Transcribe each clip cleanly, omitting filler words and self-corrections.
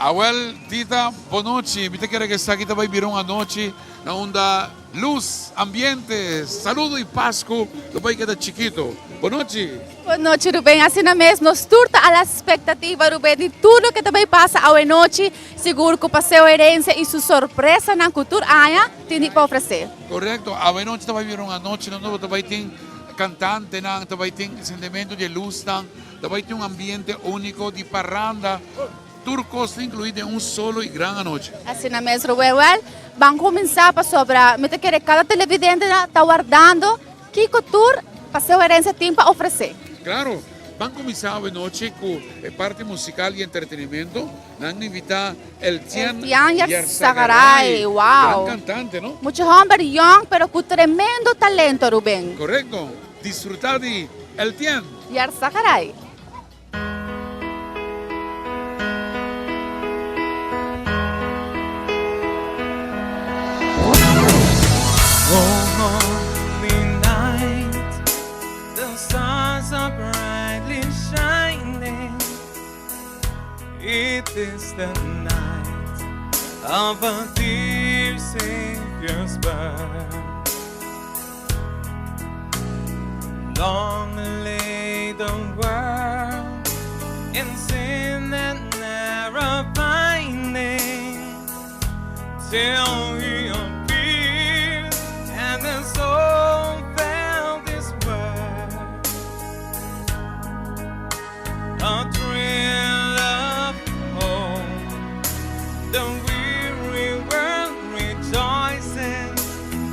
Well, tita, boa noite. Me quer que está aqui também virou a noite na onda luz, ambiente, saludo e Páscoa do país que é chiquito. Boa noite. Boa noite, Rubén. Assim mesmo, nos turta a expectativa, Rubén, de tudo que também passa à noite. Seguro que o Passeio Herência e sua surpresa na cultura aia tem para oferecer. Correto. A noite também virou a noite, não também tem cantante, também tem sentimento de luz, também tem ambiente único de parranda. Turcos incluído em solo e grande noite. Assim mesmo, Rubén. Well, vamos começar para sobre. Me quer cada televidente está guardando que cultura Passeio Herência tem para oferecer. Claro, vamos começar a noite com parte musical e entretenimento. Vamos invitar el Tian Yarzagaray. Wow. Gran cantante, ¿no? Muchos hombres young, pero con tremendo talento, Rubén. Correcto. Disfrutar de el Tian. Yarzagaray. Holy night, the stars are brightly shining. It is the night of a dear Savior's birth. Long lay the world in sin and error pining, till He appeared and the soul felt His word. A thrill of hope, the weary world rejoices,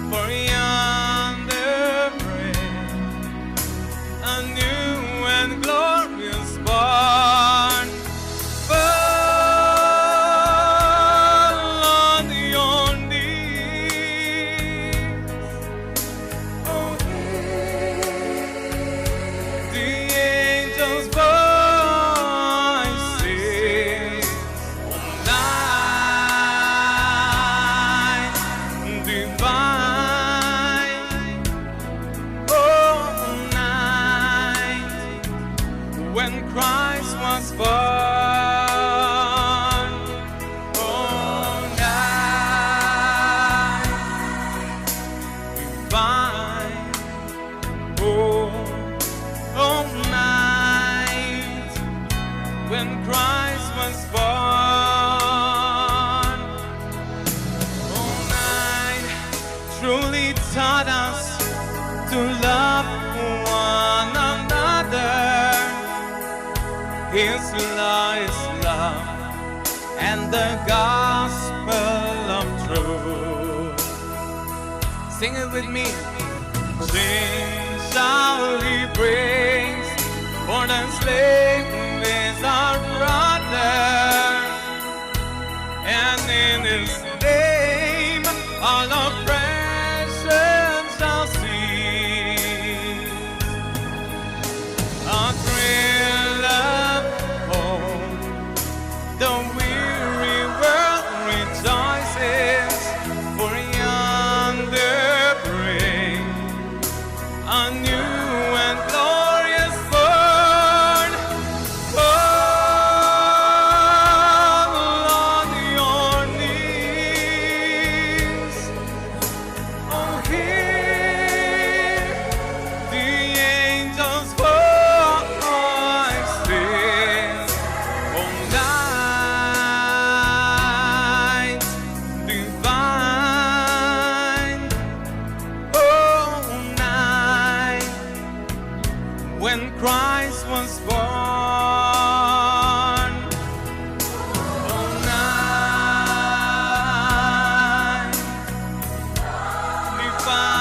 for yonder breaks a new and glorious morn. Fall on your knees, oh, hear the angels' voices. Oh, night divine, oh, night when Christ was born. Oh, night divine, oh, night when Christ was born. Oh, night truly taught us to love one another. His law is love and the gospel of truth. Sing it with me. Sin shall He brings, for the slave is our brother, and in His name all oppression shall cease. A thrill of hope, the weary world rejoices, for yonder breaks a new and glorious morn. Fall on your knees, oh, hear the angels' voices. Oh, night divine, oh, night when Christ was born. Oh, night divine,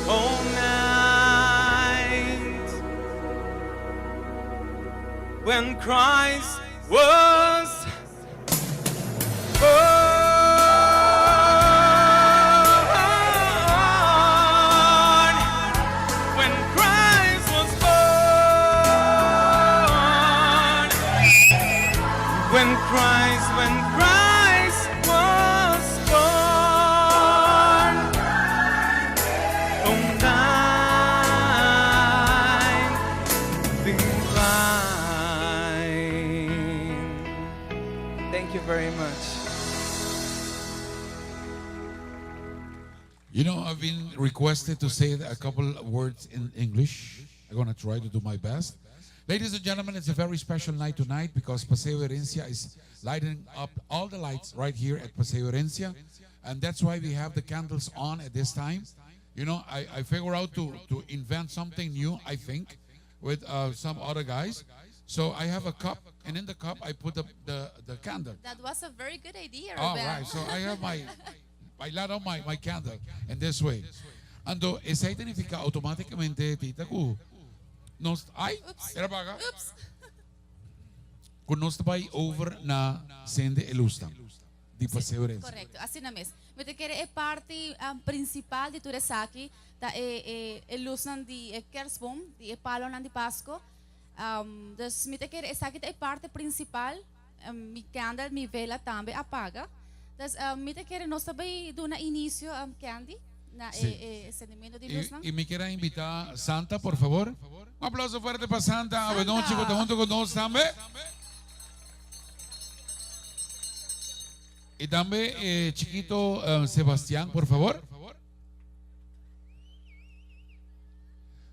oh, night when Christ was born. When Christ was born. When Christ was born. Oh, night divine. you very much. You know, I've been requested to say a couple of words in English. I'm going to try to do my best. Ladies and gentlemen, it's a very special night tonight because Paseo Herencia is lighting up all the lights right here at Paseo Herencia. And that's why we have the candles on at this time. You know, I figure out to invent something new, I think, with some other guys. So I have a cup, and in the cup I put the candle. That was a very good idea, All Ruben. right, so I have I light on my candle in this way. Ando, esa significa automáticamente, tita, Oops. era baga. Oops. Kung nós vai over na Sende Elustan, di Paseo Herencia. Correcto, assim na mesma. Mas eu quero é parte principal de tudo isso aqui, da luz de Kerstboom, de palo de Páscoa. Dus eu quero essa aqui é parte principal, mi candle, mi vela também apaga. Dus eu quero nós também dar início Candy na sentimento de luz. Y me quiera invitar Santa, por favor. Un aplauso fuerte para Santa. Buenas noches, junto con nosotros también. Y también, chiquito Sebastián, por favor.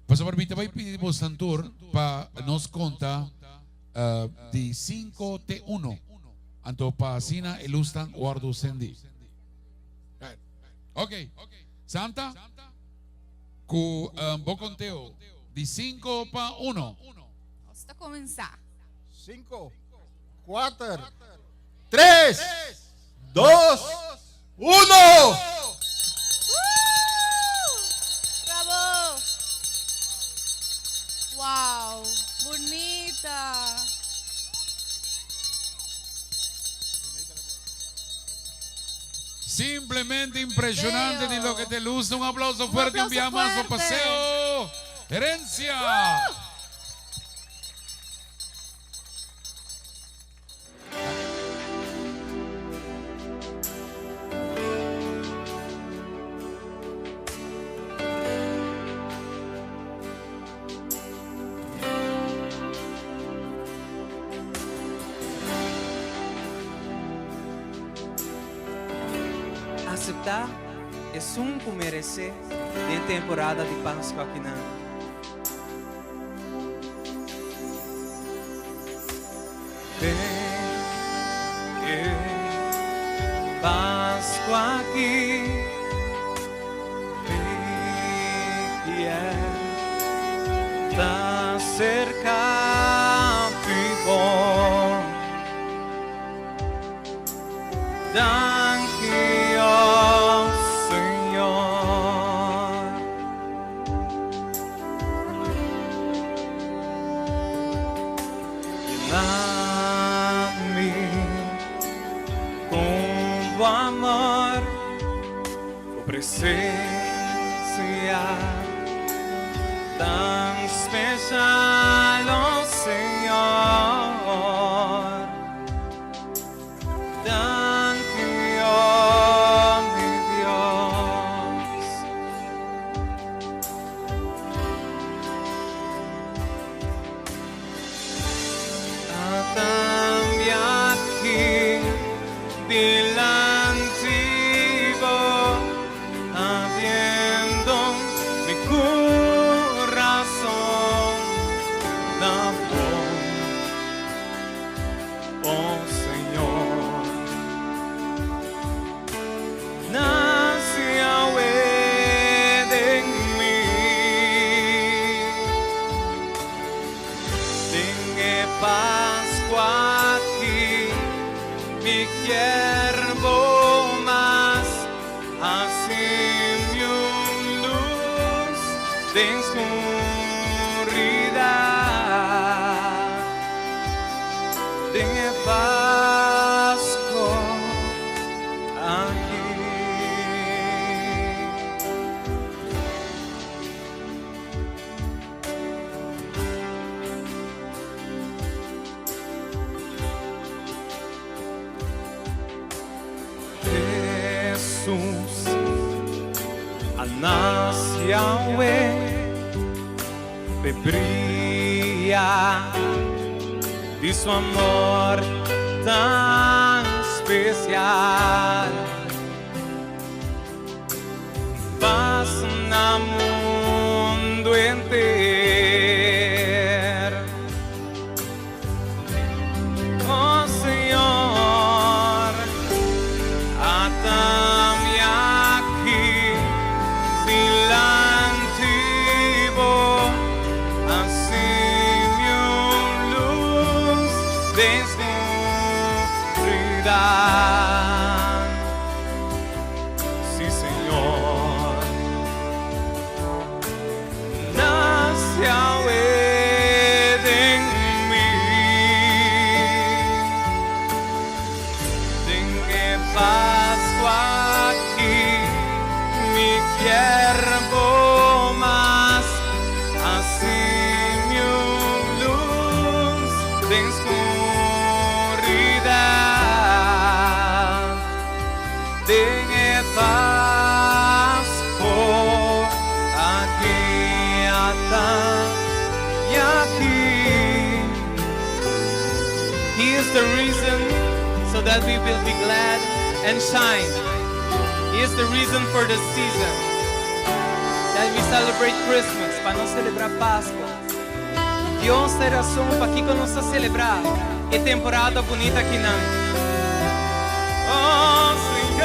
Por favor, me vai pedir por Santur para nos contar de 5T1. Anto para Sina Elustan Guardo Sendi. Ok. Santa, com bom conteo de 5 para 1. Vamos começar. 5, 4, 3, 2, 1. Bravo! Wow, bonita! Simplemente impresionante de lo que te luce. Un aplauso fuerte, aplauso enviamos a fuerte. Paseo Herencia. Aceptar é um merecer em temporada de Páscoa aqui na. Páscoa aqui, que está cerca de bom. Danke, ó Senhor. Llena-me com o amor, a presença tão especial, ó Senhor. Páscoa aqui, me quero mais, assim luz de escuridão, de Páscoa aqui. Jesus, a nas Yahweh, brilha de su amor tan especial. Paz no mundo inteiro. Oh Senhor, atame aqui diante vos, assim minha luz descobrirá. Sim, Senhor, nasce ao em mim. Tenha Páscoa aqui, me quero mais, assim minha luz descobrirá. Tenha Páscoa aqui, e aqui. He is the reason so that we will be glad and shine. He is the reason for the season that we celebrate Christmas, para nós celebrar Páscoa. Deus tem razão para que nós celebrar a temporada bonita aqui não. Oh Senhor,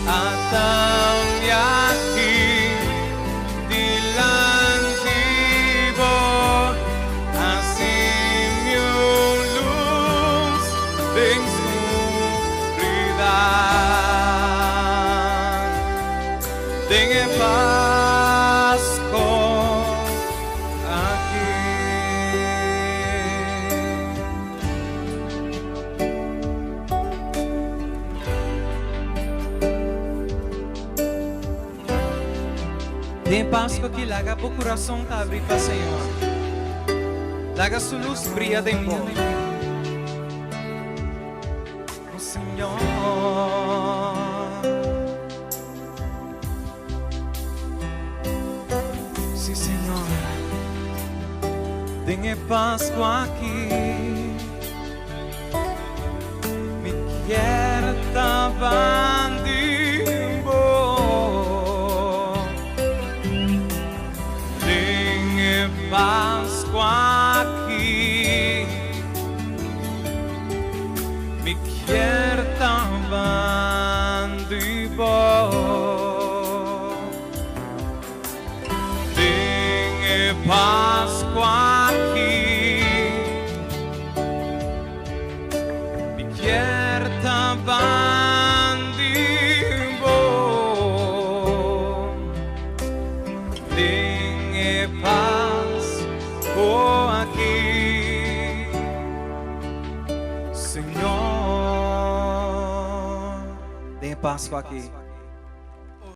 atame aqui diante vos, assim minha luz descobrirá. Tenha Páscoa aqui. Tem Páscoa que larga o coração tá abrir para Senhor. Larga sua luz brilha de bom. O Senhor. Sim, Senhor. Tenha Páscoa aqui. Me quero tavar de bom. Tenha Páscoa aqui. Me quero tavar de bom. Tenha Páscoa aqui. Me quero tavar de bom. Tenha Páscoa aqui, Senhor. Tenha Páscoa aqui.